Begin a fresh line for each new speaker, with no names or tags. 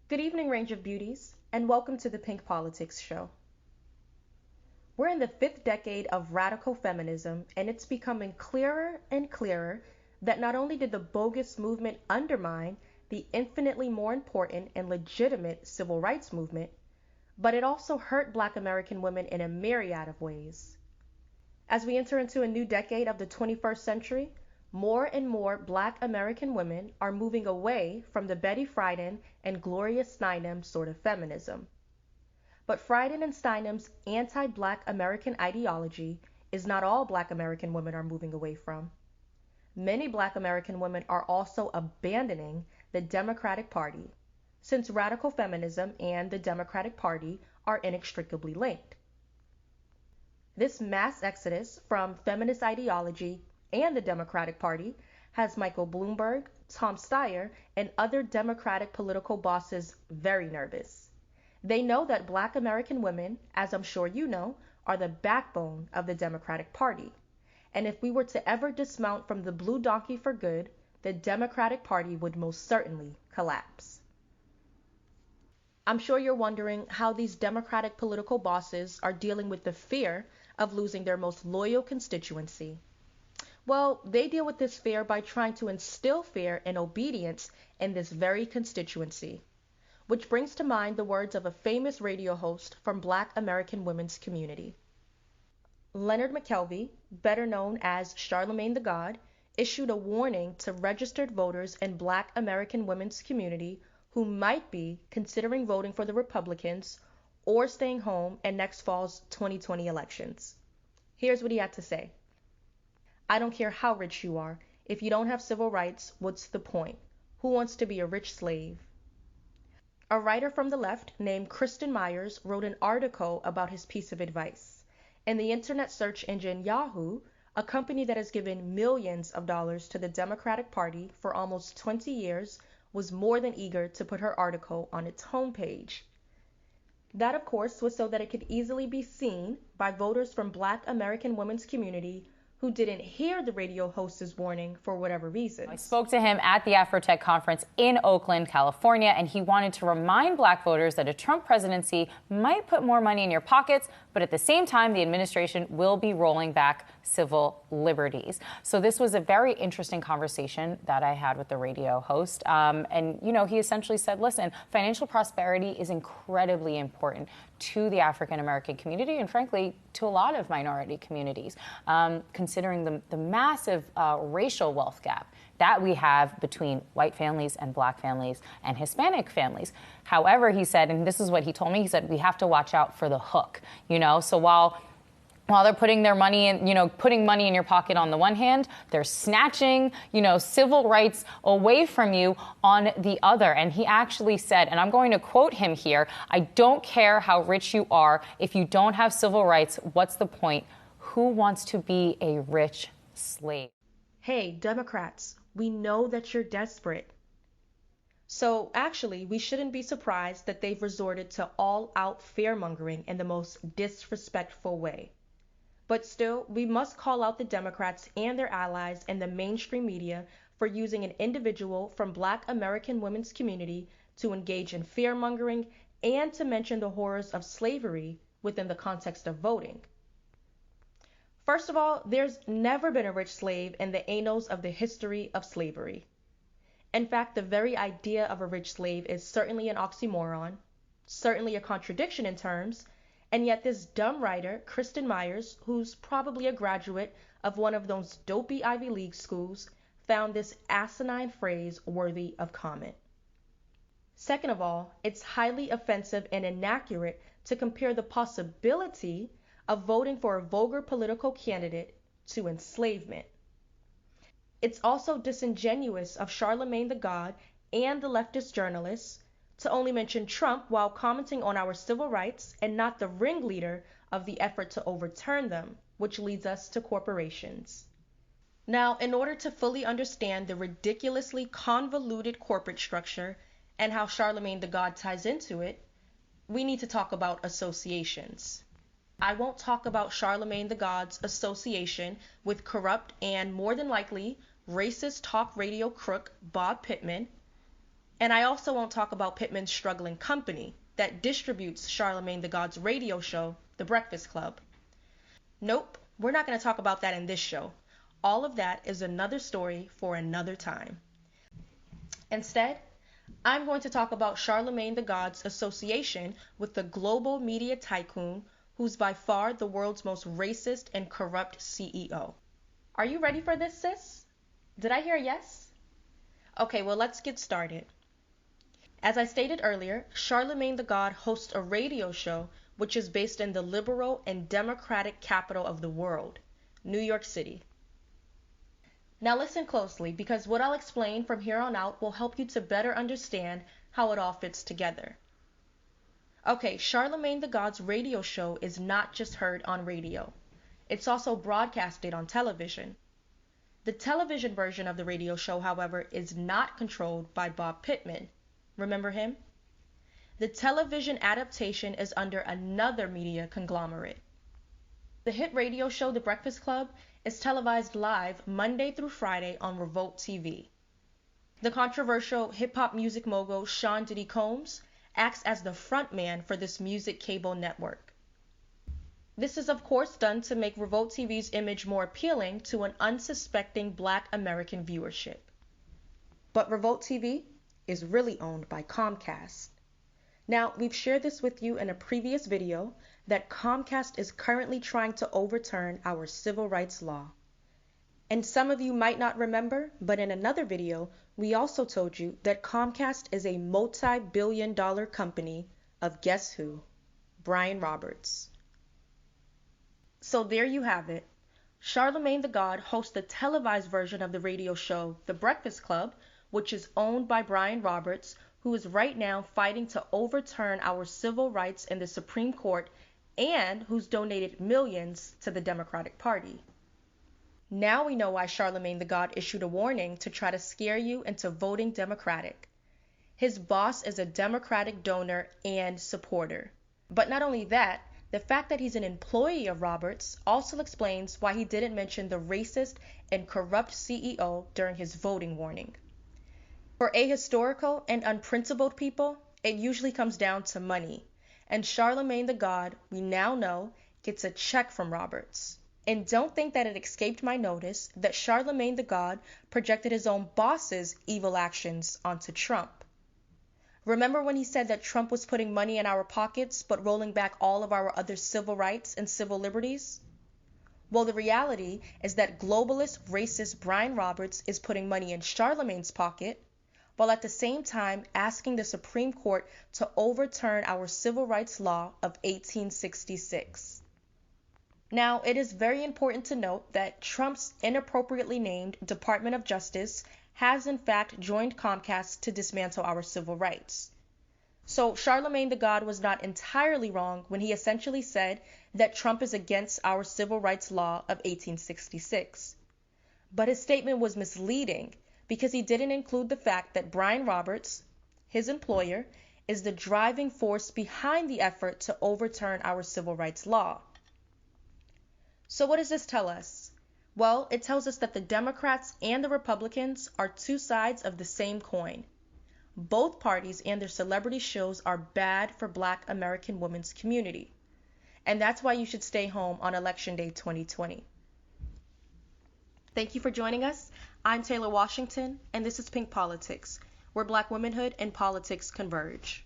Good evening, Range of Beauties, and welcome to the Pink Politics Show. We're in the fifth decade of radical feminism, and it's becoming clearer and clearer that not only did the bogus movement undermine the infinitely more important and legitimate civil rights movement, but it also hurt Black American women in a myriad of ways. As we enter into a new decade of the 21st century, more and more Black American women are moving away from the Betty Friedan and Gloria Steinem sort of feminism. But Friedan and Steinem's anti-Black American ideology is not all Black American women are moving away from. Many Black American women are also abandoning the Democratic Party, since radical feminism and the Democratic Party are inextricably linked. This mass exodus from feminist ideology and the Democratic Party has Michael Bloomberg, Tom Steyer, and other Democratic political bosses very nervous. They know that Black American women, as I'm sure you know, are the backbone of the Democratic Party. And if we were to ever dismount from the blue donkey for good, the Democratic Party would most certainly collapse. I'm sure you're wondering how these Democratic political bosses are dealing with the fear of losing their most loyal constituency. Well, they deal with this fear by trying to instill fear and obedience in this very constituency, which brings to mind the words of a famous radio host from Black American women's community. Leonard McKelvey, better known as Charlamagne Tha God, issued a warning to registered voters in Black American women's community who might be considering voting for the Republicans or staying home in next fall's 2020 elections. Here's what he had to say. I don't care how rich you are. If you don't have civil rights, what's the point? Who wants to be a rich slave? A writer from the left named Kristen Myers wrote an article about his piece of advice. And the internet search engine Yahoo, a company that has given millions of dollars to the Democratic Party for almost 20 years, was more than eager to put her article on its homepage. That, of course, was so that it could easily be seen by voters from Black American women's community who didn't hear the radio host's warning for whatever reason.
I spoke to him at the Afrotech conference in Oakland, California, and he wanted to remind Black voters that a Trump presidency might put more money in your pockets, but at the same time, the administration will be rolling back civil liberties. So this was a very interesting conversation that I had with the radio host. And, you know, he essentially said, listen, financial prosperity is incredibly important to the African American community and, frankly, to a lot of minority communities, considering the massive racial wealth gap that we have between white families and Black families and Hispanic families. However, he said, and this is what he told me, he said, we have to watch out for the hook, you know, so while they're putting their money in, you know, putting money in your pocket on the one hand, they're snatching, you know, civil rights away from you on the other. And he actually said, and I'm going to quote him here, I don't care how rich you are. If you don't have civil rights, what's the point? Who wants to be a rich slave?
Hey, Democrats, we know that you're desperate. So actually, we shouldn't be surprised that they've resorted to all-out fear-mongering in the most disrespectful way. But still, we must call out the Democrats and their allies in the mainstream media for using an individual from Black American women's community to engage in fear-mongering and to mention the horrors of slavery within the context of voting. First of all, there's never been a rich slave in the annals of the history of slavery. In fact, the very idea of a rich slave is certainly an oxymoron, certainly a contradiction in terms, and yet this dumb writer, Kristen Myers, who's probably a graduate of one of those dopey Ivy League schools, found this asinine phrase worthy of comment. Second of all, it's highly offensive and inaccurate to compare the possibility of voting for a vulgar political candidate to enslavement. It's also disingenuous of Charlamagne Tha God and the leftist journalists to only mention Trump while commenting on our civil rights and not the ringleader of the effort to overturn them, which leads us to corporations. Now, in order to fully understand the ridiculously convoluted corporate structure and how Charlamagne Tha God ties into it, we need to talk about associations. I won't talk about Charlamagne Tha God's association with corrupt and more than likely racist talk radio crook Bob Pittman. And I also won't talk about Pittman's struggling company that distributes Charlamagne Tha God's radio show, The Breakfast Club. Nope, we're not going to talk about that in this show. All of that is another story for another time. Instead, I'm going to talk about Charlamagne Tha God's association with the global media tycoon who's by far the world's most racist and corrupt CEO. Are you ready for this, sis? Did I hear a yes? Okay, well, let's get started. As I stated earlier, Charlamagne Tha God hosts a radio show which is based in the liberal and democratic capital of the world, New York City. Now listen closely, because what I'll explain from here on out will help you to better understand how it all fits together. Okay, Charlamagne Tha God's radio show is not just heard on radio. It's also broadcasted on television. The television version of the radio show, however, is not controlled by Bob Pittman. Remember him? The television adaptation is under another media conglomerate. The hit radio show The Breakfast Club is televised live Monday through Friday on Revolt TV. The controversial hip-hop music mogul Sean Diddy Combs acts as the frontman for this music cable network. This is of course done to make Revolt TV's image more appealing to an unsuspecting Black American viewership. But Revolt TV is really owned by Comcast. Now, we've shared this with you in a previous video that Comcast is currently trying to overturn our civil rights law. And some of you might not remember, but in another video, we also told you that Comcast is a multi-billion-dollar company of guess who? Brian Roberts. So there you have it. Charlamagne Tha God hosts the televised version of the radio show The Breakfast Club, which is owned by Brian Roberts, who is right now fighting to overturn our civil rights in the Supreme Court and who's donated millions to the Democratic Party. Now we know why Charlamagne Tha God issued a warning to try to scare you into voting Democratic. His boss is a Democratic donor and supporter. But not only that, the fact that he's an employee of Roberts also explains why he didn't mention the racist and corrupt CEO during his voting warning. For ahistorical and unprincipled people, it usually comes down to money. And Charlamagne Tha God, we now know, gets a check from Roberts. And don't think that it escaped my notice that Charlamagne Tha God projected his own boss's evil actions onto Trump. Remember when he said that Trump was putting money in our pockets but rolling back all of our other civil rights and civil liberties? Well, the reality is that globalist, racist Brian Roberts is putting money in Charlamagne's pocket, while at the same time asking the Supreme Court to overturn our civil rights law of 1866. Now, it is very important to note that Trump's inappropriately named Department of Justice has in fact joined Comcast to dismantle our civil rights. So Charlamagne Tha God was not entirely wrong when he essentially said that Trump is against our civil rights law of 1866. But his statement was misleading, because he didn't include the fact that Brian Roberts, his employer, is the driving force behind the effort to overturn our civil rights law. So what does this tell us? Well, it tells us that the Democrats and the Republicans are two sides of the same coin. Both parties and their celebrity shows are bad for Black American women's community. And that's why you should stay home on Election Day 2020. Thank you for joining us. I'm Taylor Washington, and this is Pink Politics, where Black womanhood and politics converge.